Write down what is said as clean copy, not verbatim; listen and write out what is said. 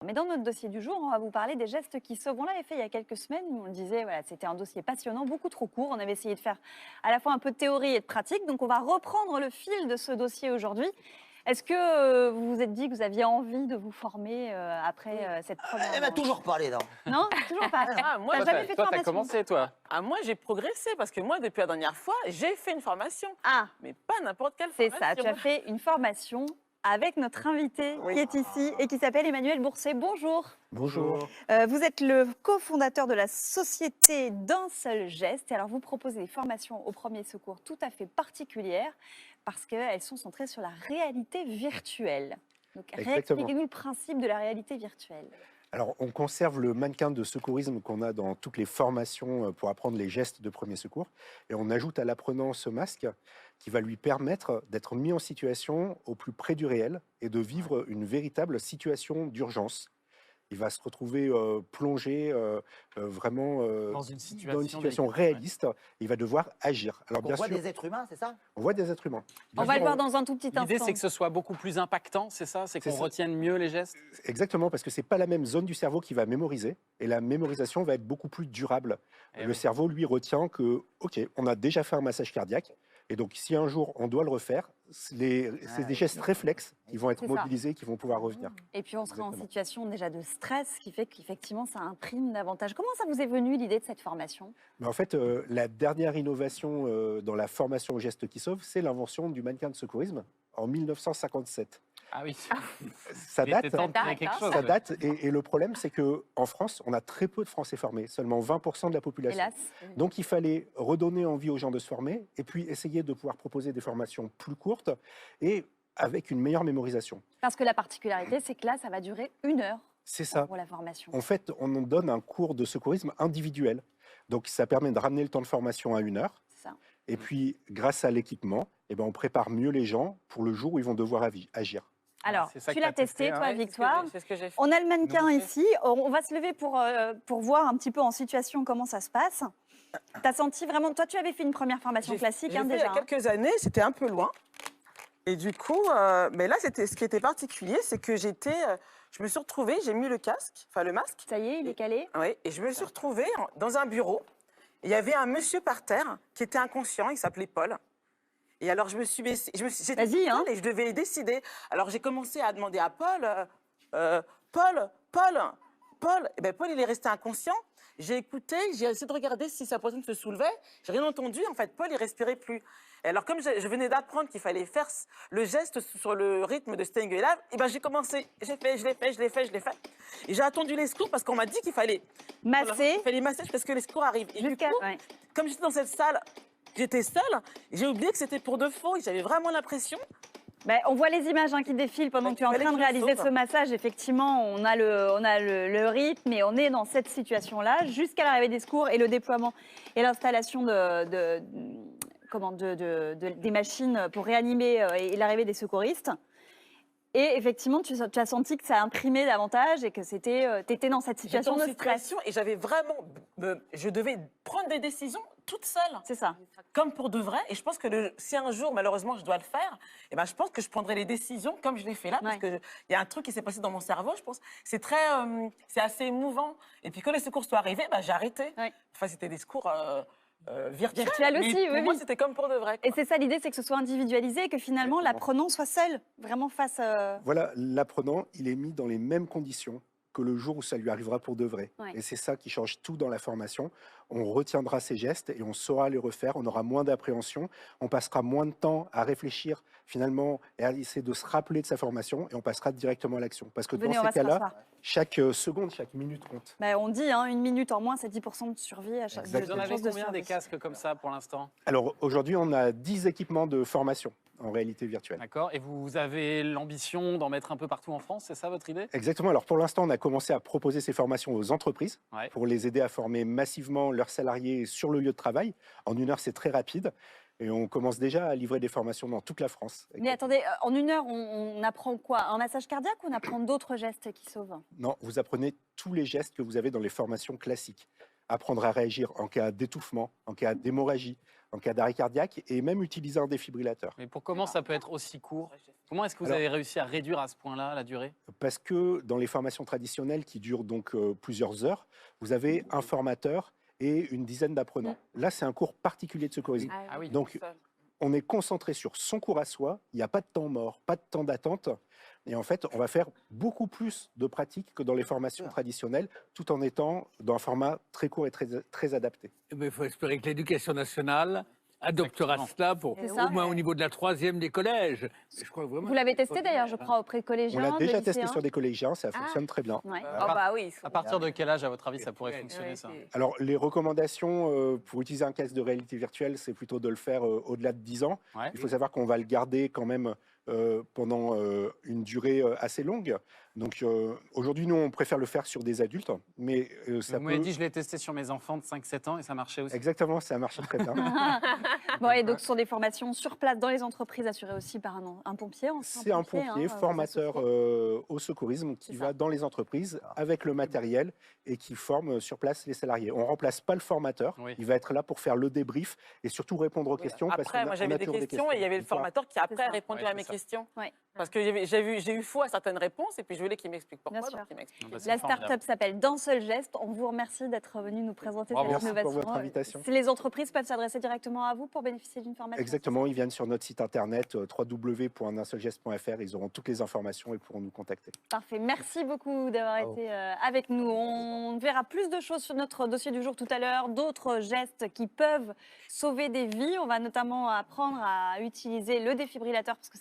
Mais dans notre dossier du jour, on va vous parler des gestes qui sauvent. On l'avait fait il y a quelques semaines, on le disait, voilà, c'était un dossier passionnant, beaucoup trop court. On avait essayé de faire à la fois un peu de théorie et de pratique. Donc on va reprendre le fil de ce dossier aujourd'hui. Est-ce que vous vous êtes dit que vous aviez envie de vous former après cette première Elle m'a manche? toujours parlé, non? Non, toujours pas. Moi, T'as jamais fait de toi, t'as formation? commencé, toi. Moi, j'ai progressé parce que moi, depuis la dernière fois, j'ai fait une formation. Ah, Mais pas n'importe quelle c'est formation. ça, tu as fait une formation avec notre invité Oui. qui est ici et qui s'appelle Emmanuel Bourset. Bonjour. Bonjour. Vous êtes le cofondateur de la société d'un seul geste. Et alors, vous proposez des formations au premier secours tout à fait particulières parce qu'elles sont centrées sur la réalité virtuelle. Donc, Exactement. expliquez-nous le principe de la réalité virtuelle. Alors, on conserve le mannequin de secourisme qu'on a dans toutes les formations pour apprendre les gestes de premier secours. Et on ajoute à l'apprenant ce masque qui va lui permettre d'être mis en situation au plus près du réel et de vivre une véritable situation d'urgence. Il va se retrouver plongé vraiment Dans une dans une situation délicate, réaliste. Il va devoir agir. Alors, On bien voit sûr, des êtres humains, c'est ça? on voit des êtres humains. Bien On va sûr, le voir dans un tout petit instant. L'idée, c'est que ce soit beaucoup plus impactant, c'est ça? C'est C'est qu'on ça. retienne mieux les gestes? Exactement, parce que c'est pas la même zone du cerveau qui va mémoriser, et la mémorisation va être beaucoup plus durable. Eh Le oui. cerveau, lui, retient que, ok, on a déjà fait un massage cardiaque, et donc si un jour on doit le refaire, c'est des gestes réflexes qui vont être C'est ça. mobilisés, qui vont pouvoir revenir. Et puis, on sera en Exactement. situation déjà de stress, ce qui fait qu'effectivement, ça imprime davantage. Comment ça vous est venu l'idée de cette formation? Mais en fait, la dernière innovation dans la formation aux gestes qui sauvent, c'est l'invention du mannequin de secourisme en 1957. Ah oui. Ça Il était date. temps de Ça créer date, quelque hein. chose. Ça date, et le problème, c'est qu'en France, on a très peu de Français formés, seulement 20% de la population. Hélas. Donc il fallait redonner envie aux gens de se former et puis essayer de pouvoir proposer des formations plus courtes et avec une meilleure mémorisation. Parce que la particularité, c'est que là, ça va durer 1 heure C'est ça. pour la formation. En fait, on en donne un cours de secourisme individuel. Donc ça permet de ramener le temps de formation à 1 heure. C'est ça. Et puis, grâce à l'équipement, eh ben, on prépare mieux les gens pour le jour où ils vont devoir agir. Alors, c'est ça tu que l'as t'as testé, testé, hein. toi, Ouais, Victoire. C'est ce que j'ai fait. On a le mannequin Nouveauté. ici. On va se lever pour voir un petit peu en situation comment ça se passe. Tu as senti vraiment... Toi, tu avais fait une première formation classique J'ai hein, fait déjà. il y a quelques années, c'était un peu loin. Et du coup, mais là, ce qui était particulier, c'est que je me suis retrouvée, j'ai mis le casque, enfin le masque, Ça y est, il est calé. oui, et je me suis retrouvée dans un bureau. Il y avait un monsieur par terre qui était inconscient, il s'appelait Paul. Et alors, j'étais Vas-y, hein. seule et je devais décider. Alors, j'ai commencé à demander à Paul, Paul. Et ben, Paul, il est resté inconscient. J'ai écouté, j'ai essayé de regarder si sa poitrine se soulevait. J'ai rien entendu. En fait, Paul, il respirait plus. Et alors, comme je venais d'apprendre qu'il fallait faire le geste sur le rythme de Staying Alive, et ben, j'ai commencé. Je l'ai fait. Et j'ai attendu les secours parce qu'on m'a dit qu'il fallait Masser. il fallait masser parce que les secours arrivent. Et du Jusqu'à... coup, ouais. comme j'étais dans cette salle, j'étais seule, j'ai oublié que c'était pour de faux et j'avais vraiment l'impression. Ben, on voit les images hein, qui défilent pendant que tu es en Fallait train de que je réaliser sauve. ce massage. Effectivement, on a le rythme et on est dans cette situation-là jusqu'à l'arrivée des secours et le déploiement et l'installation des machines pour réanimer et l'arrivée des secouristes. Et effectivement, tu as senti que ça imprimait davantage et que tu étais dans cette situation de J'étais en stress. situation et j'avais vraiment. Je devais prendre des décisions toute seule, C'est ça. comme pour de vrai. Et je pense que si un jour, malheureusement, je dois le faire, eh ben, je pense que je prendrai les décisions comme je l'ai fait là. Parce Ouais. qu'il y a un truc qui s'est passé dans mon cerveau, je pense. C'est assez émouvant. Et puis quand les secours sont arrivés, ben, j'ai arrêté. Ouais. Enfin, c'était des secours virtuels. Virtuels mais aussi, pour oui, moi, oui. c'était comme pour de vrai. Et quoi. c'est ça l'idée, c'est que ce soit individualisé et que finalement Exactement. l'apprenant soit seul, vraiment face. Voilà, l'apprenant, il est mis dans les mêmes conditions que le jour où ça lui arrivera pour de vrai. Ouais. Et c'est ça qui change tout dans la formation. On retiendra ses gestes et on saura les refaire, on aura moins d'appréhension, on passera moins de temps à réfléchir finalement et à essayer de se rappeler de sa formation et on passera directement à l'action. Parce que Venez, on dans va ces se cas-là, rasseoir. chaque seconde, chaque minute compte. Ben, on dit 1 minute en moins, c'est 10% de survie à chaque Vous en Exactement. avez chance de combien survie. des casques comme ça pour l'instant? Alors aujourd'hui, on a 10 équipements de formation en réalité virtuelle. D'accord. Et vous avez l'ambition d'en mettre un peu partout en France, c'est ça votre idée? Exactement. Alors pour l'instant, on a commencé à proposer ces formations aux entreprises Ouais. pour les aider à former massivement leurs salariés sur le lieu de travail. En 1 heure, c'est très rapide. Et on commence déjà à livrer des formations dans toute la France. Mais attendez, en 1 heure, on apprend quoi? Un massage cardiaque ou on apprend d'autres gestes qui sauvent? Non, vous apprenez tous les gestes que vous avez dans les formations classiques. Apprendre à réagir en cas d'étouffement, en cas d'hémorragie, en cas d'arrêt cardiaque et même utiliser un défibrillateur. Mais pour comment ça peut être aussi court? Comment est-ce que vous Alors- avez réussi à réduire à ce point-là la durée? Parce que dans les formations traditionnelles qui durent donc plusieurs heures, vous avez un formateur et une dizaine d'apprenants. Là, c'est un cours particulier de secourisme. Ah oui. Donc, on est concentré sur son cours à soi, il n'y a pas de temps mort, pas de temps d'attente. Et en fait, on va faire beaucoup plus de pratiques que dans les formations traditionnelles, tout en étant dans un format très court et très adapté. Mais il faut espérer que l'éducation nationale adoptera Effectivement. cela pour, C'est ça. au moins au niveau de la 3e des collèges. Je crois vraiment Vous l'avez que- testé d'ailleurs, je crois, auprès de On collégiens, l'a de déjà testé lycéens. sur des collégiens, ça fonctionne très bien. Ouais. Oh bah oui. À partir de quel âge, à votre avis, ça pourrait fonctionner, ça? Alors, les recommandations pour utiliser un casque de réalité virtuelle, c'est plutôt de le faire au-delà de 10 ans. Ouais. Il faut savoir qu'on va le garder quand même pendant une durée assez longue. Donc, aujourd'hui, nous, on préfère le faire sur des adultes, mais ça Vous m'avez peut... dit, je l'ai testé sur mes enfants de 5-7 ans et ça marchait aussi. Exactement, ça a marché très bien. Bon, et donc, ce sont des formations sur place dans les entreprises assurées aussi par un pompier. C'est un pompier hein, formateur vous associez. au secourisme qui C'est va ça. dans les entreprises avec le matériel et qui forme sur place les salariés. On ne remplace pas le formateur, Oui. il va être là pour faire le débrief et surtout répondre aux questions. parce Après, qu'on moi on j'avais a des toujours questions et il y avait le Une fois- formateur qui après ça. a répondu Ouais, à mes c'est ça. questions. Ouais. Parce que j'ai eu faux à certaines réponses et puis je voulais qu'il m'explique pourquoi. Bien donc sûr. il m'explique. Ah bah, c'est La formidable. start-up s'appelle D'un seul geste. On vous remercie d'être venu nous présenter Bravo. cette Merci pour innovation. votre invitation. Si les entreprises peuvent s'adresser directement à vous pour bénéficier d'une formation. Exactement, ils viennent sur notre site internet www.unseulgeste.fr, ils auront toutes les informations et pourront nous contacter. Parfait. Merci beaucoup d'avoir Bravo. été avec nous. On verra plus de choses sur notre dossier du jour tout à l'heure, d'autres gestes qui peuvent sauver des vies. On va notamment apprendre à utiliser le défibrillateur parce que ça